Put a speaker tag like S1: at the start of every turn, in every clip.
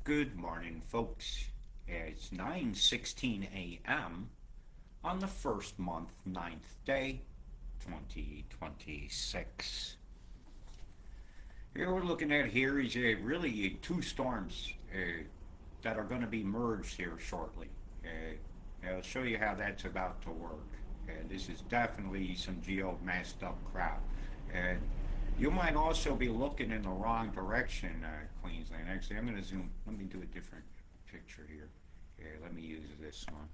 S1: Good morning, folks. It's 9:16 a.m. on the first month, ninth day, 2026. Here we're looking at here is really two storms that are going to be merged here shortly. I'll show you how that's about to work. This is definitely some geo messed up crap. And you might also be looking in the wrong direction, Queensland. Actually, I'm going to zoom. Let me do a different picture here. Here, let me use this one.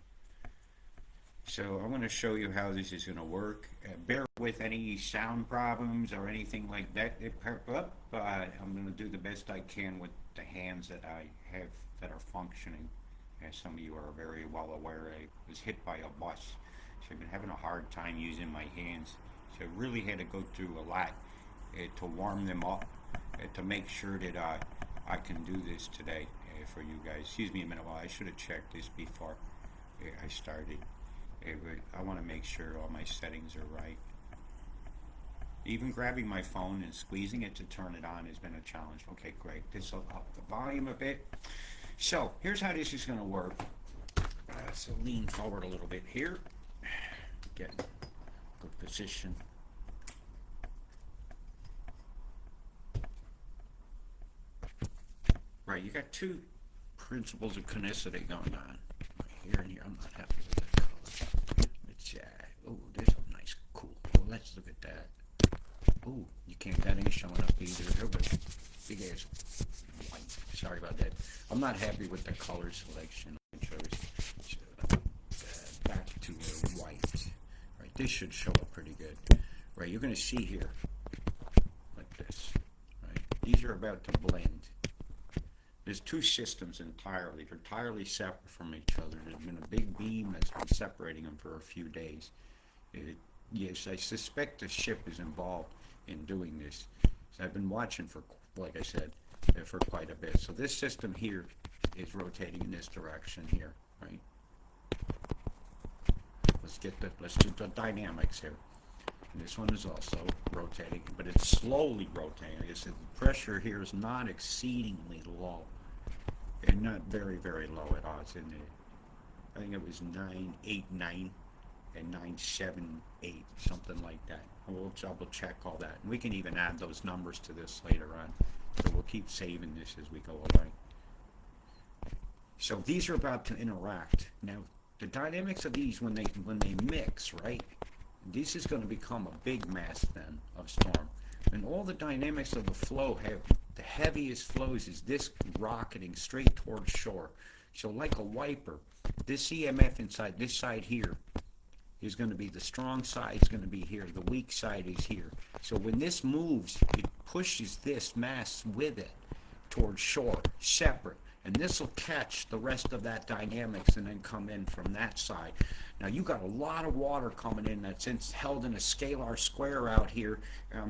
S1: So I'm going to show you how this is going to work. Bear with any sound problems or anything like that that pop up. I'm going to do the best I can with the hands that I have that are functioning. As some of you are very well aware, I was hit by a bus. So I've been having a hard time using my hands. So I really had to go through a lot to warm them up, to make sure that I can do this today for you guys. Excuse me a minute, I should have checked this before I started. I want to make sure all my settings are right. Even grabbing my phone and squeezing it to turn it on has been a challenge. Okay, great. This will up the volume a bit. So here's how this is going to work. So lean forward a little bit here. Get good position. Right, you got two principles of canonicity going on. Right here and here. I'm not happy with that color. It's oh, there's a nice cool. Well, let's look at that. Oh, you can't. That ain't showing up either. But big ass white. Sorry about that. I'm not happy with the color selection I chose. Back to white. Right, this should show up pretty good. Right, you're going to see here like this. Right, these are about to blend. There's two systems entirely. They're entirely separate from each other. There's been a big beam that's been separating them for a few days. Yes, I suspect the ship is involved in doing this. So I've been watching for, like I said, for quite a bit. So this system here is rotating in this direction here, right? Let's do the dynamics here. And this one is also rotating, but it's slowly rotating. Like I said, the pressure here is not exceedingly low. And not very, very low at all. It's in there. I think it was 989 and 978, something like that. We'll double check all that. And we can even add those numbers to this later on. So we'll keep saving this as we go along. So these are about to interact. Now, the dynamics of these, when they mix, right? This is going to become a big mass then of storm. And all the dynamics of the flow have the heaviest flows is this rocketing straight towards shore. So like a wiper, this EMF inside this side here is going to be the strong side is going to be here. The weak side is here. So when this moves, it pushes this mass with it towards shore, separate. And this will catch the rest of that dynamics and then come in from that side. Now you got a lot of water coming in that's held in a scalar square out here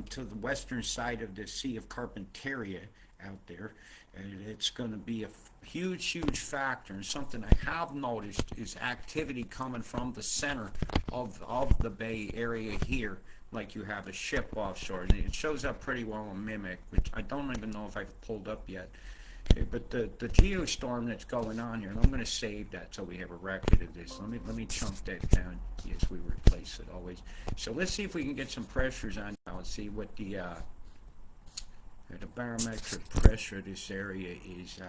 S1: to the western side of the Sea of Carpentaria out there. And it's going to be a huge, huge factor. And something I have noticed is activity coming from the center of the Bay Area here, like you have a ship offshore. And it shows up pretty well in Mimic, which I don't even know if I've pulled up yet. But the geostorm that's going on here, and I'm going to save that so we have a record of this. Let me chunk that down. Yes, we replace it always. So let's see if we can get some pressures on now and see what the barometric pressure of this area is.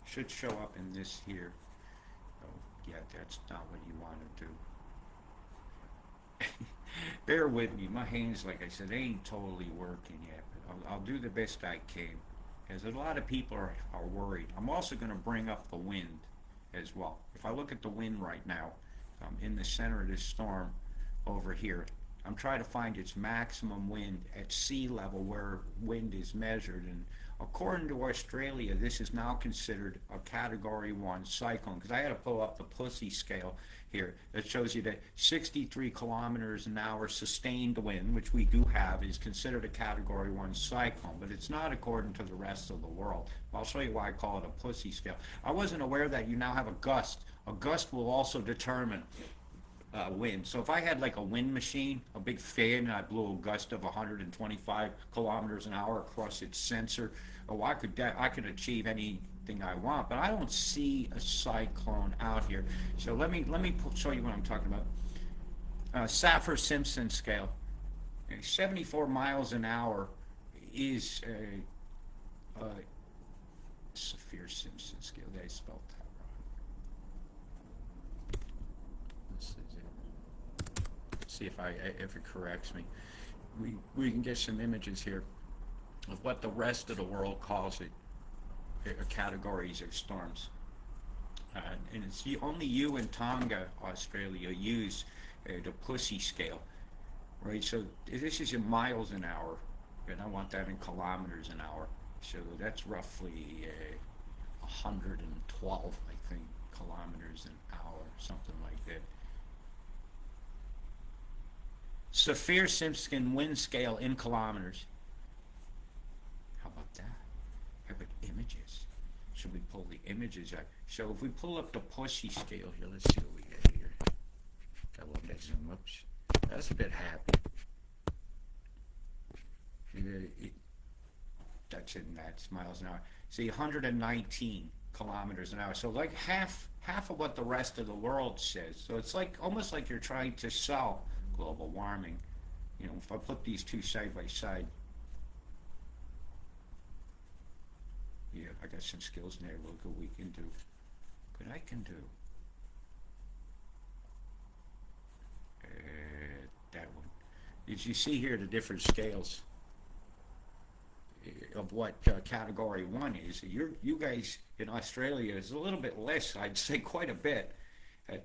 S1: Should show up in this here. Oh, yeah, that's not what you want to do. Bear with me. My hands, like I said, they ain't totally working yet. But I'll do the best I can. Because a lot of people are worried. I'm also going to bring up the wind as well. If I look at the wind right now, in the center of this storm over here, I'm trying to find its maximum wind at sea level where wind is measured. And according to Australia, this is now considered a Category 1 cyclone. Because I had to pull up the pussy scale here that shows you that 63 kilometers an hour sustained wind, which we do have, is considered a Category 1 cyclone, but it's not according to the rest of the world. I'll show you why I call it a pussy scale. I wasn't aware that you now have a gust. A gust will also determine wind. So if I had like a wind machine, a big fan, and I blew a gust of 125 kilometers an hour across its sensor, oh, I could achieve anything I want. But I don't see a cyclone out here. So let me show you what I'm talking about. Saffir-Simpson scale. 74 miles an hour is a Saffir-Simpson scale. They spelled that wrong. This is it. Let's see if it corrects me. We can get some images here of what the rest of the world calls it, categories of storms. And it's only you and Tonga, Australia, use the pussy scale, right? So this is in miles an hour, and I want that in kilometers an hour. So that's roughly 112, I think, kilometers an hour, something like that. Saffir-Simpson wind scale in kilometers. How about that? How about images? Should we pull the images out? So if we pull up the pussy scale here, let's see what we get here. Gotta let that zoom up. That's a bit happy. That's miles an hour. See, 119 kilometers an hour. So like half of what the rest of the world says. So it's like almost like you're trying to sell global warming. You know, if I put these two side by side. Yeah, I got some skills in there. Look what we can do. What I can do. That one. As you see here, the different scales of what category 1 is. You guys in Australia is a little bit less, I'd say quite a bit,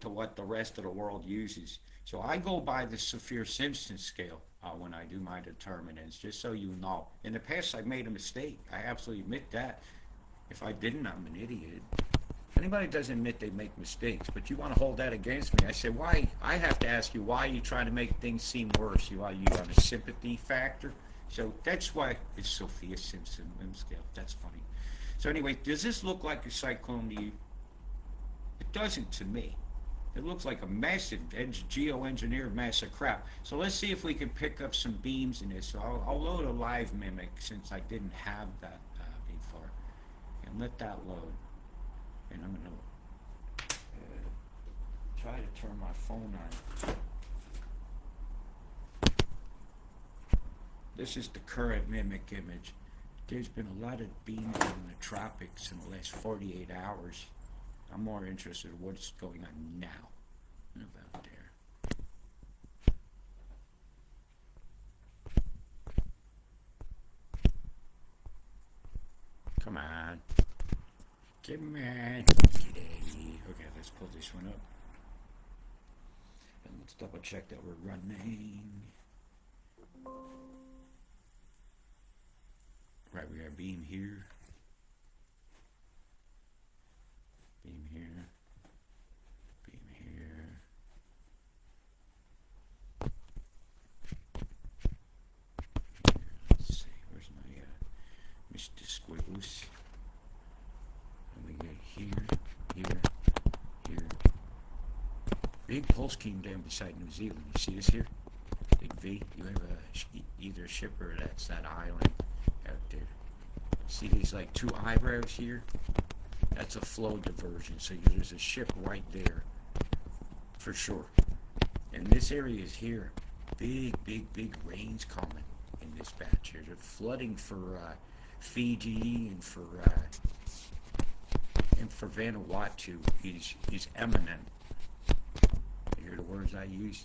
S1: to what the rest of the world uses. So I go by the Saffir-Simpson scale when I do my determinants, just so you know. In the past, I've made a mistake. I absolutely admit that. If I didn't, I'm an idiot. Anybody doesn't admit they make mistakes, but you want to hold that against me. I say, why? I have to ask you, why are you trying to make things seem worse? You have a sympathy factor? So that's why it's Saffir-Simpson wind scale. That's funny. So anyway, does this look like a cyclone to you? It doesn't to me. It looks like a massive geoengineered mess of crap. So let's see if we can pick up some beams in this. So I'll load a live mimic since I didn't have that before. And let that load. And I'm going to try to turn my phone on. This is the current mimic image. There's been a lot of beams in the tropics in the last 48 hours. I'm more interested in what's going on now. About there. Come on. Come on. Okay, let's pull this one up. And let's double check that we're running. Right, we got a beam here. Beam here. Beam here. Let's see, where's my Mr. Squiggles? And we get here, here. Big pulse came down beside New Zealand. You see this here? Big V. You have either a ship or that's that island out there. See these like two eyebrows here? That's a flow diversion. So there's a ship right there for sure. And this area is here. Big rains coming in this batch here. They're flooding for Fiji and for Vanuatu is eminent. You hear the words I use?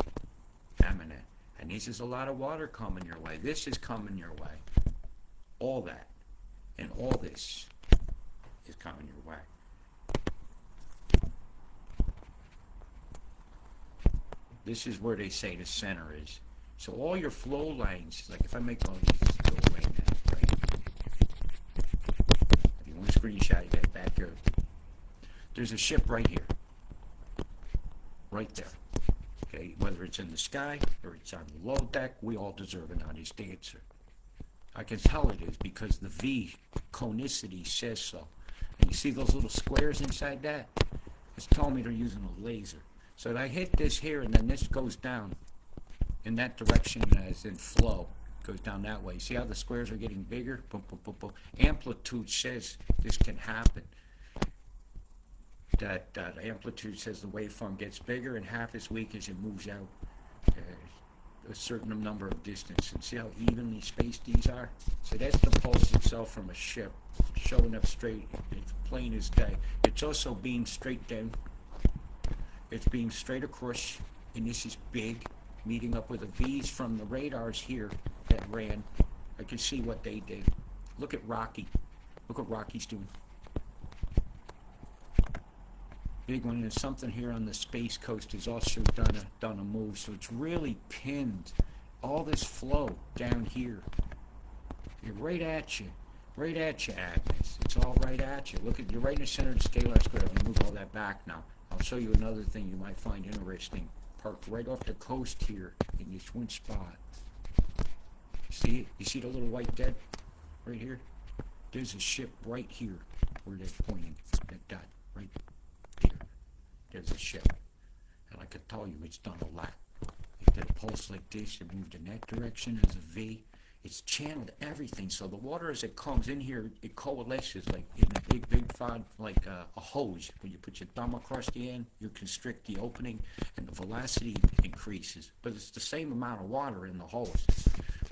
S1: Eminent. And this is a lot of water coming your way. This is coming your way. All that. And all this is coming your way. This is where they say the center is. So all your flow lines, like if I make all these go away now, right? If you want to screenshot that good. There's a ship right here. Right there. Okay, whether it's in the sky or it's on the low deck, we all deserve an honest answer. I can tell it is because the V conicity says so. And you see those little squares inside that? It's telling me they're using a laser. So I hit this here, and then this goes down in that direction as in flow. Goes down that way. See how the squares are getting bigger? Boom, boom, boom, boom. Amplitude says this can happen. That amplitude says the waveform gets bigger and half as weak as it moves out a certain number of distance. And see how evenly spaced these are? So that's the pulse itself from a ship, showing up straight. It's plain as day. It's also beamed straight down. It's beamed straight across, and this is big, meeting up with the V's from the radars here that ran. I can see what they did. Look at Rocky. Look what Rocky's doing. Big one. There's something here on the Space Coast has also done a move. So it's really pinned. All this flow down here. You're right at you. Right at you, Agnes. It's all right at you. Look at, you're right in the center of the scalar square. Let me move all that back now. I'll show you another thing you might find interesting. Parked right off the coast here in this one spot. See it? You see the little white dot right here? There's a ship right here where they're pointing. That dot right there. There's a ship. And I can tell you it's done a lot. It did a pulse like this. It moved in that direction as a V. It's channeled everything. So the water as it comes in here, it coalesces like in a big fog, like a hose. When you put your thumb across the end, you constrict the opening and the velocity increases. But it's the same amount of water in the hose.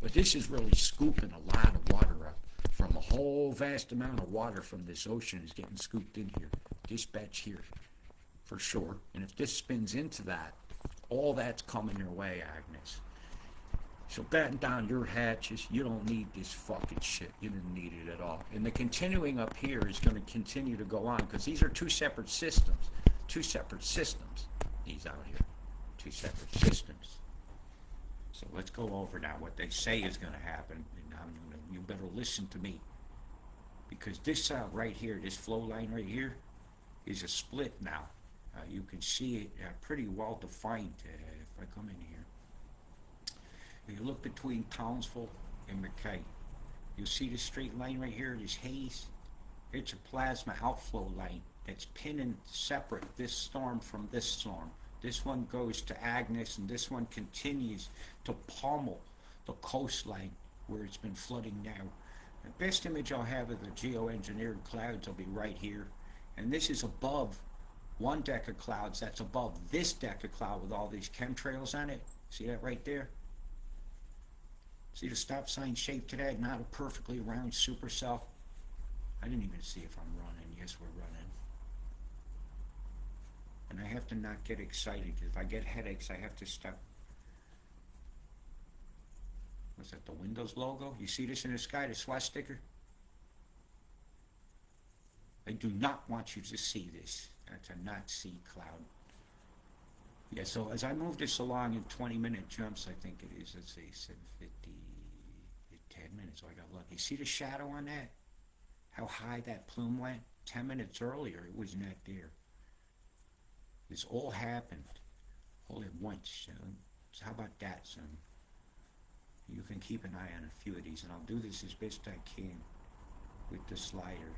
S1: But this is really scooping a lot of water up. From a whole vast amount of water from this ocean is getting scooped in here. This batch here, for sure. And if this spins into that, all that's coming your way, Agnes. So batten down your hatches. You don't need this fucking shit. You didn't need it at all. And the continuing up here is going to continue to go on because these are two separate systems. Two separate systems. These out here. Two separate systems. So let's go over now what they say is going to happen. And you better listen to me. Because this right here, this flow line right here, is a split now. You can see it pretty well defined if I come in here. If you look between Townsville and McKay, you'll see this straight line right here, this haze. It's a plasma outflow line that's pinning separate this storm from this storm. This one goes to Agnes, and this one continues to pummel the coastline where it's been flooding now. The best image I'll have of the geoengineered clouds will be right here. And this is above one deck of clouds that's above this deck of cloud with all these chemtrails on it. See that right there? See the stop sign shape to that? Not a perfectly round supercell. I didn't even see if I'm running. Yes, we're running. And I have to not get excited, because if I get headaches, I have to stop. What's that, the Windows logo? You see this in the sky, the swastika? I do not want you to see this. That's a not see cloud. Yeah, so as I move this along in 20-minute jumps, I think it is, let's see, 750, 10 minutes, so I got lucky. See the shadow on that? How high that plume went? 10 minutes earlier, it was not there. This all happened all at once. So how about that, son? You can keep an eye on a few of these, and I'll do this as best I can with the slider.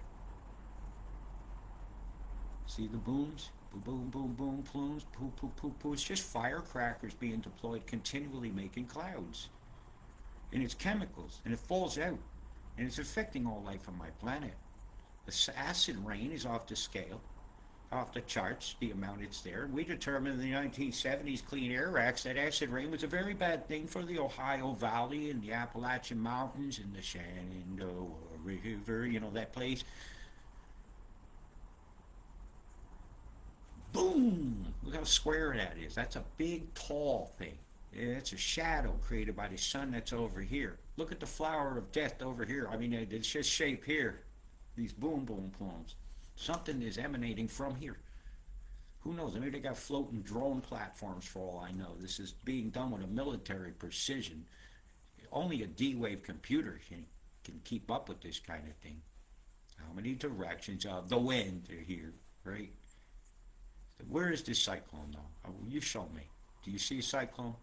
S1: See the booms? Boom, boom, boom, plumes, poo, poo, poo, poo. It's just firecrackers being deployed, continually making clouds. And it's chemicals, and it falls out. And it's affecting all life on my planet. The acid rain is off the scale, off the charts, the amount it's there. We determined in the 1970s Clean Air Acts that acid rain was a very bad thing for the Ohio Valley and the Appalachian Mountains and the Shenandoah River, you know, that place. Boom! Look how square that is. That's a big, tall thing. It's a shadow created by the sun that's over here. Look at the flower of death over here. I mean, it's just shape here. These boom, boom plumes. Something is emanating from here. Who knows? Maybe they got floating drone platforms for all I know. This is being done with a military precision. Only a D-wave computer can keep up with this kind of thing. How many directions of the wind are here, right? Where is this cyclone, though? You show me. Do you see a cyclone?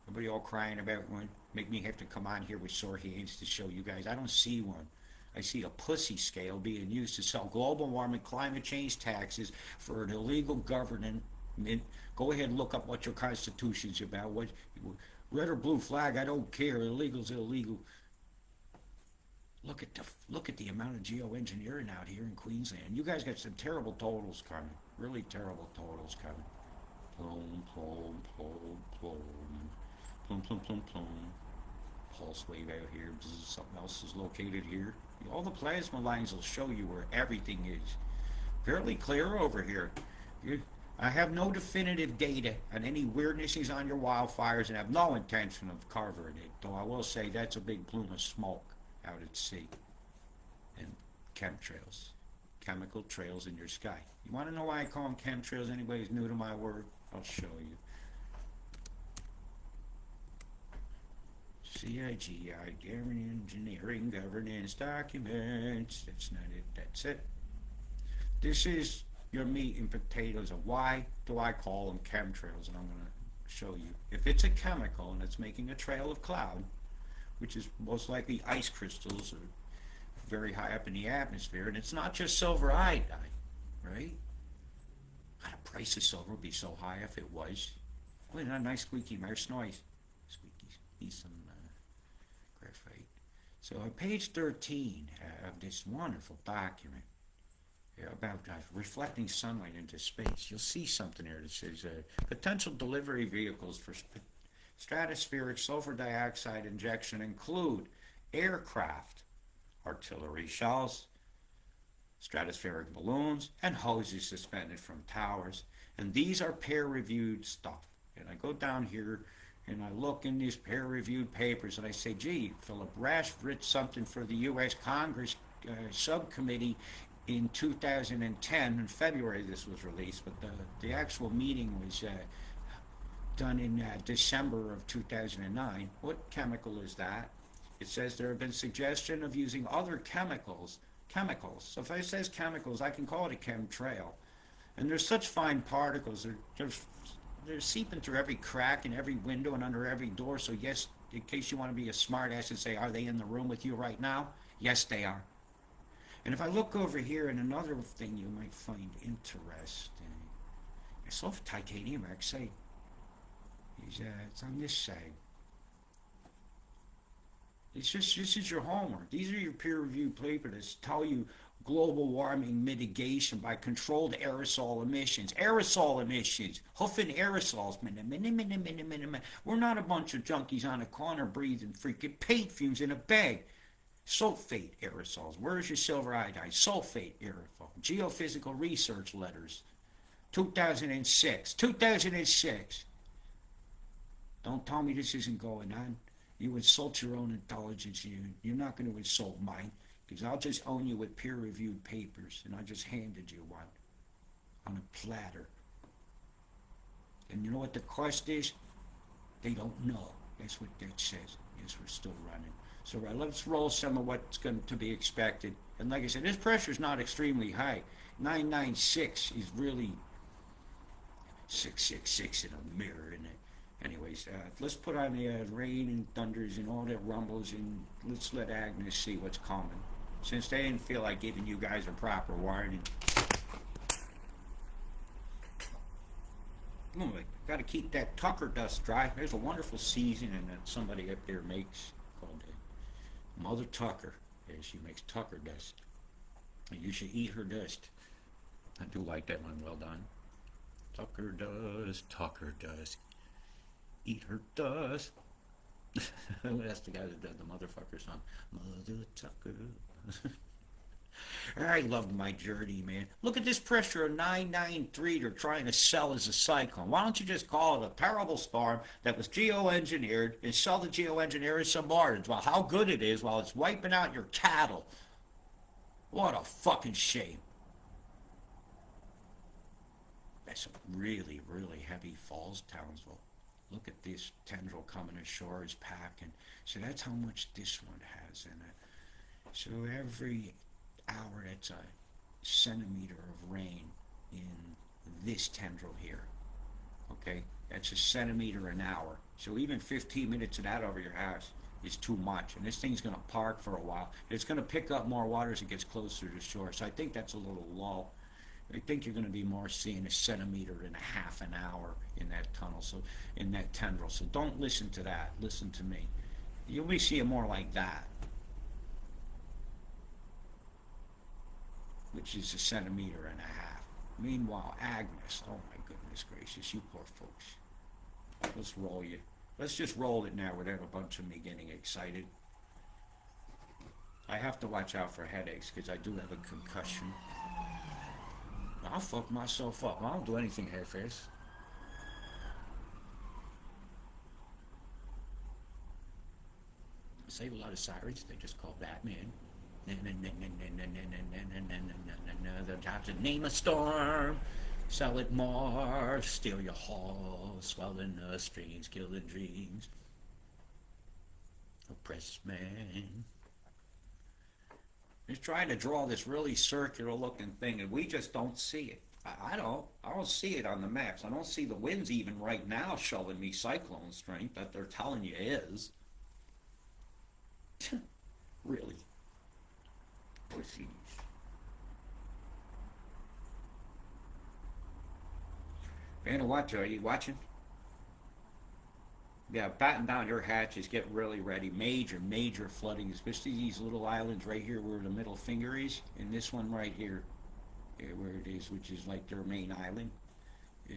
S1: Everybody all crying about one? Make me have to come on here with sore hands to show you guys. I don't see one. I see a pussy scale being used to sell global warming climate change taxes for an illegal government Go ahead and look up what your constitution's about. What red or blue flag? I don't care. Illegal's illegal. Look at the amount of geoengineering out here in Queensland. You guys got some terrible totals coming. Really terrible totals coming. Plum, plum, plum, plum, plum, plum, plum, plum. Pulse wave out here. Something else is located here. All the plasma lines will show you where everything is. Fairly clear over here. I have no definitive data on any weirdnesses on your wildfires and have no intention of covering it, though I will say that's a big plume of smoke out at sea. And chemtrails. Chemical trails in your sky. You want to know why I call them chemtrails? Anybody's new to my word? I'll show you. CIGI, Geoengineering Governance Documents. That's not it. That's it. This is your meat and potatoes of why do I call them chemtrails, and I'm going to show you. If it's a chemical and it's making a trail of cloud, which is most likely ice crystals or very high up in the atmosphere, and it's not just silver iodide, right? God, the price of silver would be so high if it was. Look at that nice squeaky mouse noise. Squeaky, needs some graphite. So on page 13 of this wonderful document about reflecting sunlight into space, you'll see something there that says potential delivery vehicles for stratospheric sulfur dioxide injection include aircraft, artillery shells, stratospheric balloons, and hoses suspended from towers. And these are peer-reviewed stuff. And I go down here and I look in these peer-reviewed papers and I say, gee, Philip Rash wrote something for the U.S. Congress subcommittee in 2010. In February this was released, but the actual meeting was done in December of 2009. What chemical is that? It says there have been suggestion of using other chemicals. So if it says chemicals, I can call it a chemtrail. And there's such fine particles. They're seeping through every crack in every window and under every door. So yes, in case you want to be a smart ass and say, are they in the room with you right now? Yes, they are. And if I look over here, and another thing you might find interesting, sulfur titanium oxide. It's on this side. This is your homework. These are your peer-reviewed papers that tell you global warming mitigation by controlled aerosol emissions. Aerosol emissions. Huffing aerosols. We're not a bunch of junkies on a corner breathing freaking paint fumes in a bag. Sulfate aerosols. Where's your silver iodide? Sulfate aerosol. Geophysical research letters. 2006. 2006. Don't tell me this isn't going on. You insult your own intelligence. You're not going to insult mine, because I'll just own you with peer-reviewed papers, and I just handed you one on a platter. And you know what the cost is? They don't know. That's what that says. Yes, we're still running. So let's roll some of what's going to be expected. And like I said, this pressure is not extremely high. 996 is really 666 in a mirror, isn't it? Anyways, let's put on the rain and thunders and all that rumbles, and let's let Agnes see what's coming. Since they didn't feel like giving you guys a proper warning. Oh, I got to keep that tucker dust dry. There's a wonderful seasoning that somebody up there makes called Mother Tucker. Yeah, she makes tucker dust. And you should eat her dust. I do like that one. Well done. Tucker dust, tucker dust. Eat her dust. That's the guy that did the motherfucker song. Mother Tucker. I love my journey, man. Look at this pressure of 993 they're trying to sell as a cyclone. Why don't you just call it a terrible storm that was geoengineered and sell the geoengineers some margins while how good it is while it's wiping out your cattle? What a fucking shame. That's a really, really heavy falls, Townsville. Look at this tendril coming ashore, is packing. So that's how much this one has in it. So every hour, that's a centimeter of rain in this tendril here. Okay? That's a centimeter an hour. So even 15 minutes of that over your house is too much. And this thing's going to park for a while. It's going to pick up more water as it gets closer to shore. So I think that's a little low. I think you're going to be more seeing 1.5 centimeters an hour in that tunnel, so in that tendril. So don't listen to that. Listen to me. You'll be seeing more like that, which is 1.5 centimeters. Meanwhile, Agnes, oh my goodness gracious, you poor folks. Let's roll you. Let's just roll it now without a bunch of me getting excited. I have to watch out for headaches because I do have a concussion. I'll fuck myself up. I don't do anything half-assed. Save a lot of sirens. They just call Batman. To name a storm, sell it more, steal your horse, swell in the streams, kill the dreams. Oppressed man. He's trying to draw this really circular looking thing, and we just don't see it. I don't see it on the maps. I don't see the winds even right now showing me cyclone strength that they're telling you is. Really. Pussies. Vanna, what are you watching? Yeah, batten down your hatches, get really ready. Major flooding, especially these little islands right here where the middle finger is, and this one right here, where it is, which is like their main island. Uh,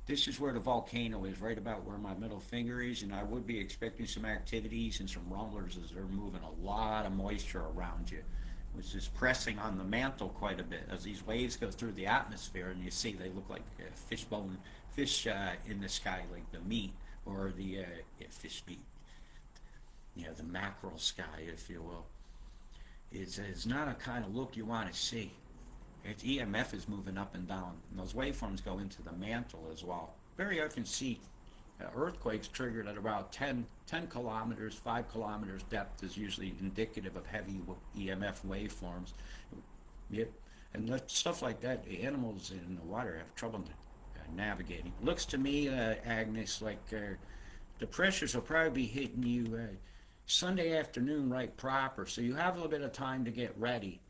S1: this is where the volcano is, right about where my middle finger is, and I would be expecting some activities and some rumblers as they're moving a lot of moisture around you, which is pressing on the mantle quite a bit as these waves go through the atmosphere, and you see they look like fish in the sky, like the meat, or the fish meat, the mackerel sky, if you will. It's not a kind of look you want to see. Its EMF is moving up and down, and those waveforms go into the mantle as well. Very often see earthquakes triggered at about 10 kilometers, 5 kilometers depth is usually indicative of heavy EMF waveforms. Yep. And stuff like that, the animals in the water have trouble navigating. Looks to me, Agnes, like the pressures will probably be hitting you Sunday afternoon right proper, so you have a little bit of time to get ready.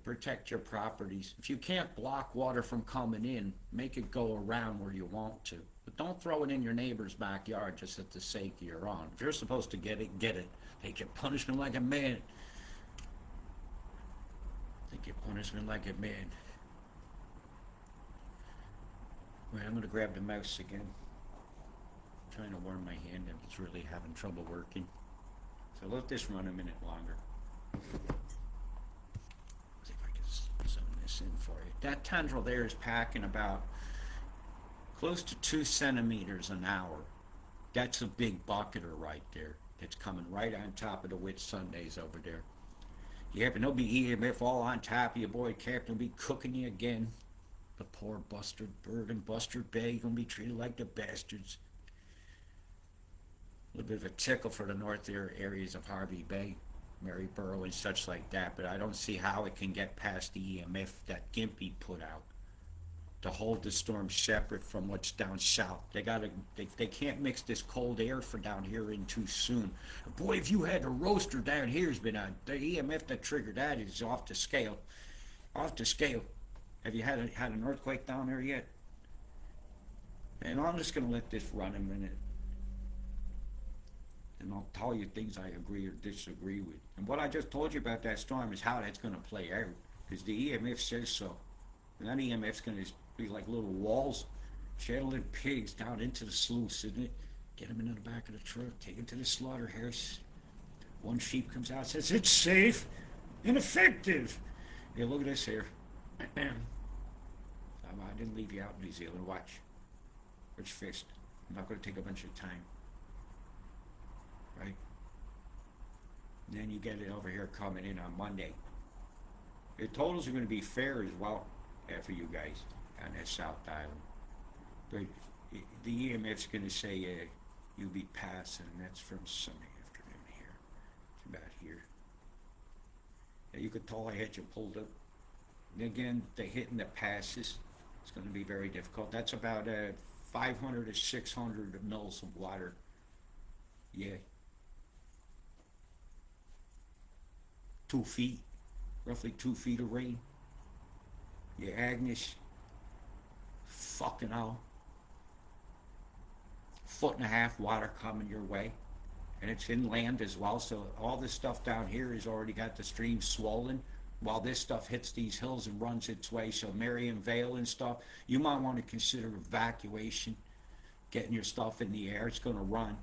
S1: Protect your properties. If you can't block water from coming in, make it go around where you want to. But don't throw it in your neighbor's backyard just at the sake of your own. If you're supposed to get it, get it. Take your punishment like a man. Take your punishment like a man. Right, I'm going to grab the mouse again. I'm trying to warm my hand and it's really having trouble working. So let this run a minute longer. See if I can zoom this in for you. That tendril there is packing about close to 2 centimeters an hour. That's a big bucketer right there. That's coming right on top of the Whitsundays over there. Yeah, but there'll be EMF all on top of you, boy. Captain will be cooking you again. The poor Bustard Bird and Bustard Bay gonna be treated like the bastards. A little bit of a tickle for the north areas of Harvey Bay, Maryborough and such like that, but I don't see how it can get past the EMF that Gimpy put out to hold the storm separate from what's down south. They can't mix this cold air for down here in too soon. Boy, if you had a roaster down here's been on. The EMF that triggered that is off the scale. Off the scale. Have you had an earthquake down there yet? And I'm just going to let this run a minute. And I'll tell you things I agree or disagree with. And what I just told you about that storm is how that's going to play out. Because the EMF says so. And that EMF's going to be like little walls, channeling pigs down into the sluice, isn't it? Get them into the back of the truck, take them to the slaughterhouse. One sheep comes out and says, it's safe and effective. Yeah, look at this here. I didn't leave you out in New Zealand. Watch. Which fist. I'm not going to take a bunch of time. Right? And then you get it over here coming in on Monday. The totals are going to be fair as well for you guys on that South Island. But the EMF's going to say you'll be passing, and that's from Sunday afternoon here. It's about here. Now you could tell I had you pulled up. And again, the hitting the passes, it's going to be very difficult. That's about 500 to 600 mils of water. Yeah. 2 feet, roughly 2 feet of rain. Yeah, Agnes, fucking hell, 1.5 foot water coming your way. And it's inland as well, so all this stuff down here has already got the stream swollen while this stuff hits these hills and runs its way. So Marion Vale and stuff, you might want to consider evacuation, getting your stuff in the air. It's going to run.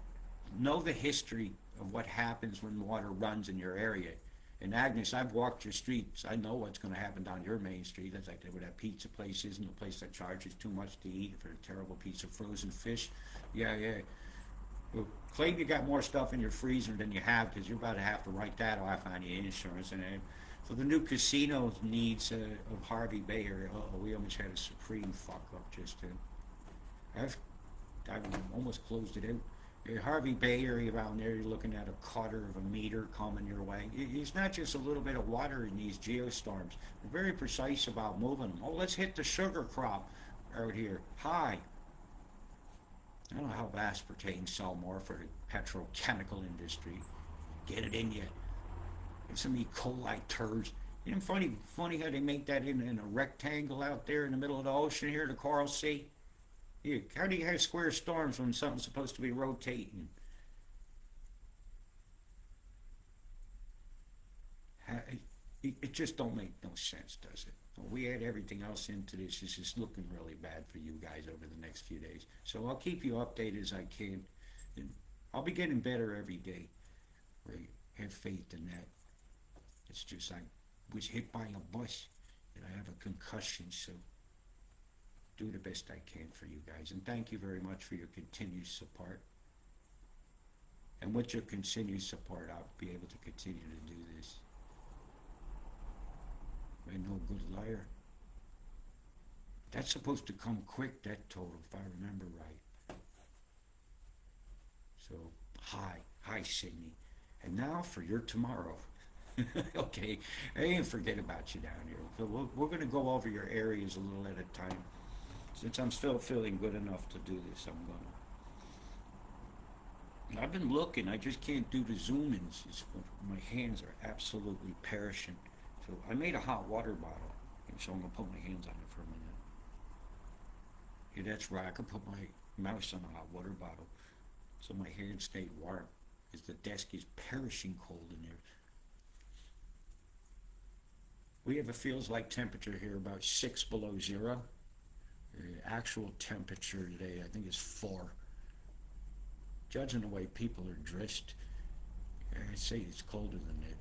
S1: Know the history of what happens when water runs in your area. And Agnes, I've walked your streets. I know what's going to happen down your main street. That's like where that pizza place is, and the place that charges too much to eat for a terrible piece of frozen fish. Yeah, yeah. Well, claim you got more stuff in your freezer than you have, because you're about to have to write that off on your insurance. And so the new casino needs of Harvey Bay area. We almost had a supreme fuck up just then. I've almost closed it out. Harvey Bay area around there, you're looking at 1/4 meter coming your way. It's not just a little bit of water in these geostorms. We're very precise about moving them. Oh, let's hit the sugar crop out here. High. I don't know how aspartame sell more for the petrochemical industry. Get it in you. Get some E. coli turds. You know, funny how they make that in a rectangle out there in the middle of the ocean here, the Coral Sea. Yeah, how do you have square storms when something's supposed to be rotating? It just don't make no sense, does it? We add everything else into this. It's just looking really bad for you guys over the next few days. So I'll keep you updated as I can. And I'll be getting better every day. Right? Have faith in that. It's just I was hit by a bus and I have a concussion, so do the best I can for you guys. And thank you very much for your continued support. And with your continued support, I'll be able to continue to do this. I'm no good liar. That's supposed to come quick, that total, if I remember right. So, hi, Sydney. And now for your tomorrow. Okay, I ain't forget about you down here. So we're going to go over your areas a little at a time. Since I'm still feeling good enough to do this, I'm going to. I've been looking, I just can't do the zoom-ins. My hands are absolutely perishing. So I made a hot water bottle, and so I'm going to put my hands on it for a minute. Yeah, that's right, I could put my mouse on a hot water bottle so my hands stay warm, because the desk is perishing cold in there. We have a feels like temperature here about 6 below zero. The actual temperature today, I think, is 4. Judging the way people are dressed, I'd say it's colder than that.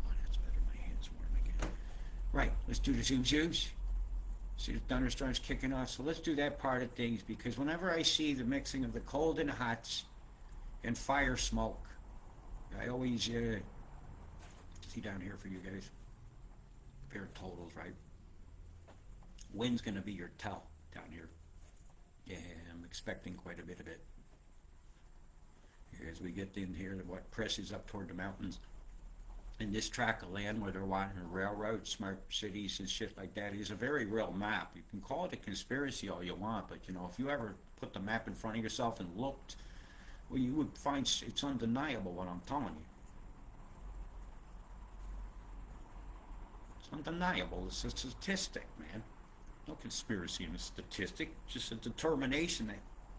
S1: Oh, that's better. My hand's warm again. Right, let's do the zooms. See the thunderstorms kicking off. So let's do that part of things, because whenever I see the mixing of the cold and hots and fire smoke, I always see down here for you guys. Fair totals, right? Wind's going to be your tell down here. Yeah, I'm expecting quite a bit of it. As we get in here, what presses up toward the mountains. And this tract of land where they're wanting railroads, smart cities and shit like that is a very real map. You can call it a conspiracy all you want, but you know, if you ever put the map in front of yourself and looked, well, you would find it's undeniable what I'm telling you. It's undeniable. It's a statistic, man. No conspiracy in a statistic. Just a determination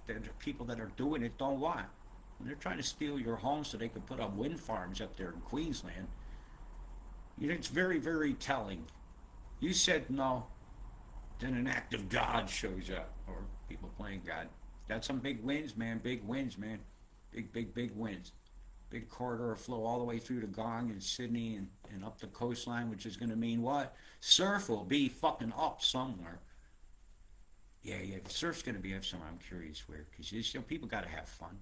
S1: that the people that are doing it don't want. When they're trying to steal your home so they can put up wind farms up there in Queensland, you know, it's very, very telling. You said no, then an act of God shows up, or people playing God. That's some big winds, man. Big winds, man. Big winds. Big corridor flow all the way through to Gong and Sydney and up the coastline, which is going to mean what? Surf will be fucking up somewhere. Yeah, the surf's going to be up somewhere. I'm curious where, because you know, people got to have fun.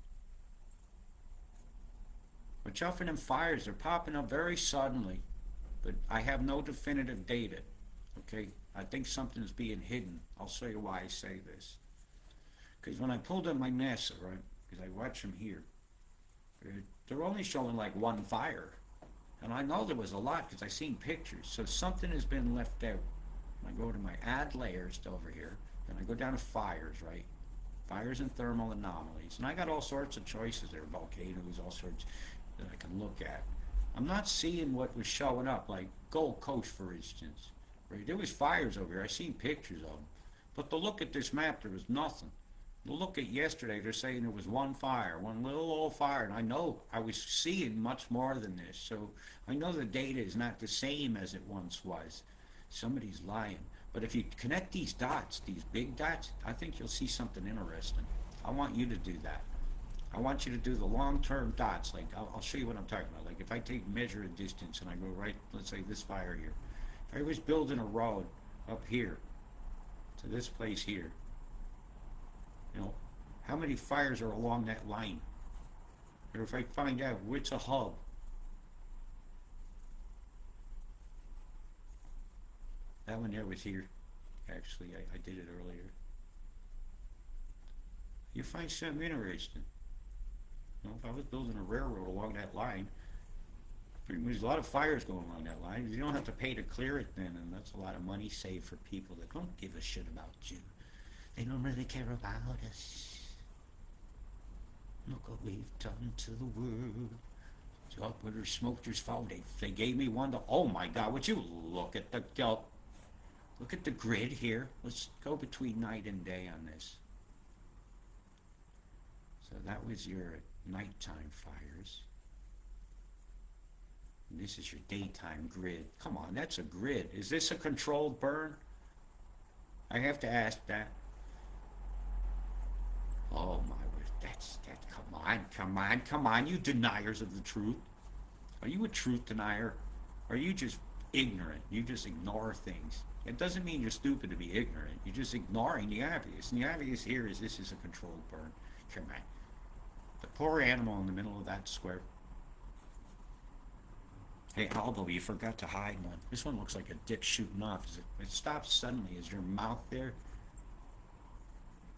S1: Watch out for them fires. They're popping up very suddenly, but I have no definitive data. Okay, I think something's being hidden. I'll show you why I say this. Because when I pulled up my NASA, right, because I watch them here, they're only showing like one fire. And I know there was a lot because I seen pictures. So something has been left out. I go to my add layers over here, and I go down to fires, right? Fires and thermal anomalies. And I got all sorts of choices there, volcanoes, all sorts that I can look at. I'm not seeing what was showing up, like Gold Coast, for instance. Right? There was fires over here. I seen pictures of them. But to look at this map, there was nothing. To look at yesterday, they're saying there was one fire, one little old fire, and I know I was seeing much more than this. So I know the data is not the same as it once was. Somebody's lying. But if you connect these dots, these big dots, I think you'll see something interesting. I want you to do that. I want you to do the long-term dots. Like, I'll show you what I'm talking about. Like, if I take measure a distance and I go right, let's say this fire here. If I was building a road up here to this place here, you know, how many fires are along that line? Or if I find out which a hub, that one there was here. Actually, I did it earlier. You find something interesting. You know, if I was building a railroad along that line, there's a lot of fires going along that line. You don't have to pay to clear it then, and that's a lot of money saved for people that don't give a shit about you. They don't really care about us. Look what we've done to the world. Up where there's smoke, there's fire. They gave me one to, oh my God, would you look at the, look at the grid here. Let's go between night and day on this. So that was your nighttime fires. And this is your daytime grid. Come on, that's a grid. Is this a controlled burn? I have to ask that. Oh my word, that's, come on, you deniers of the truth. Are you a truth denier? Or are you just ignorant? You just ignore things. It doesn't mean you're stupid to be ignorant. You're just ignoring the obvious. And the obvious here is this is a controlled burn. Come on. The poor animal in the middle of that square. Hey, Aldo, you forgot to hide one. This one looks like a dick shooting off. It stops suddenly. Is your mouth there?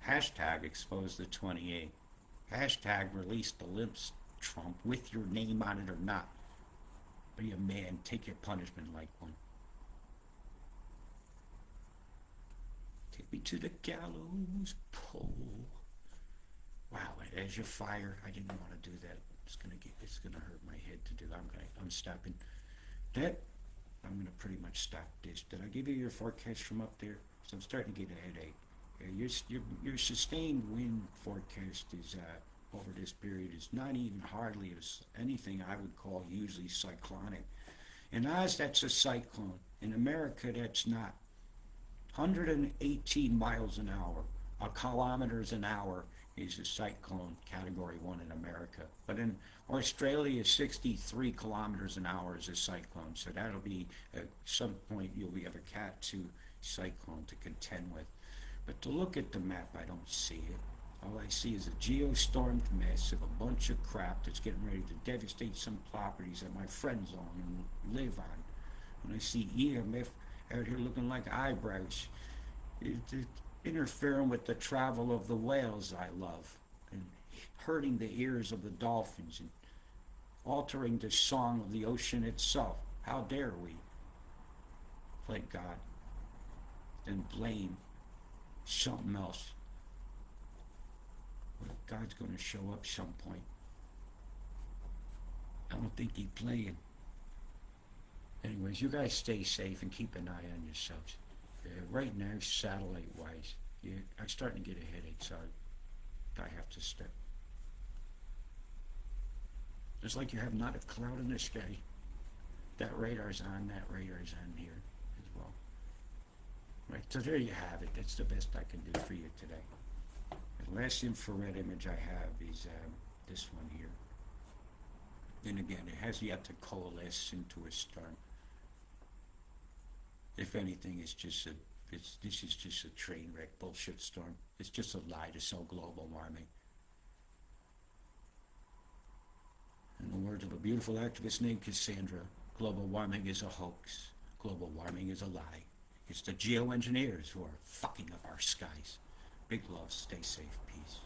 S1: Hashtag expose the 28. Hashtag release the limps, Trump, with your name on it or not. Be a man. Take your punishment like one. Take me to the gallows pole. Wow, there's your fire. I didn't want to do that. It's gonna hurt my head to do. I'm stopping that. I'm gonna pretty much stop this. Did I give you your forecast from up there? So I'm starting to get a headache. Your sustained wind forecast is over this period is not even hardly as anything I would call usually cyclonic. In Oz, that's a cyclone. In America, that's not. 118 miles an hour, kilometers an hour is a cyclone, category 1 in America. But in Australia, 63 kilometers an hour is a cyclone. So that'll be, at some point, you'll have a Cat 2 cyclone to contend with. But to look at the map, I don't see it. All I see is a geostormed mess of a bunch of crap that's getting ready to devastate some properties that my friends own and live on. And I see EMF out here looking like eyebrows. It's interfering with the travel of the whales I love, and hurting the ears of the dolphins, and altering the song of the ocean itself. How dare we play God and blame something else? Well, God's going to show up some point. I don't think he's playing. Anyways, you guys stay safe and keep an eye on yourselves. Right now, satellite-wise, I'm starting to get a headache, so I have to step. It's like you have not a cloud in the sky. That radar's on, that radar's on here as well. Right, so there you have it. That's the best I can do for you today. The last infrared image I have is this one here. And again, it has yet to coalesce into a storm. If anything, this is just a train wreck bullshit storm. It's just a lie to sell global warming. In the words of a beautiful activist named Cassandra, global warming is a hoax. Global warming is a lie. It's the geoengineers who are fucking up our skies. Big love, stay safe, peace.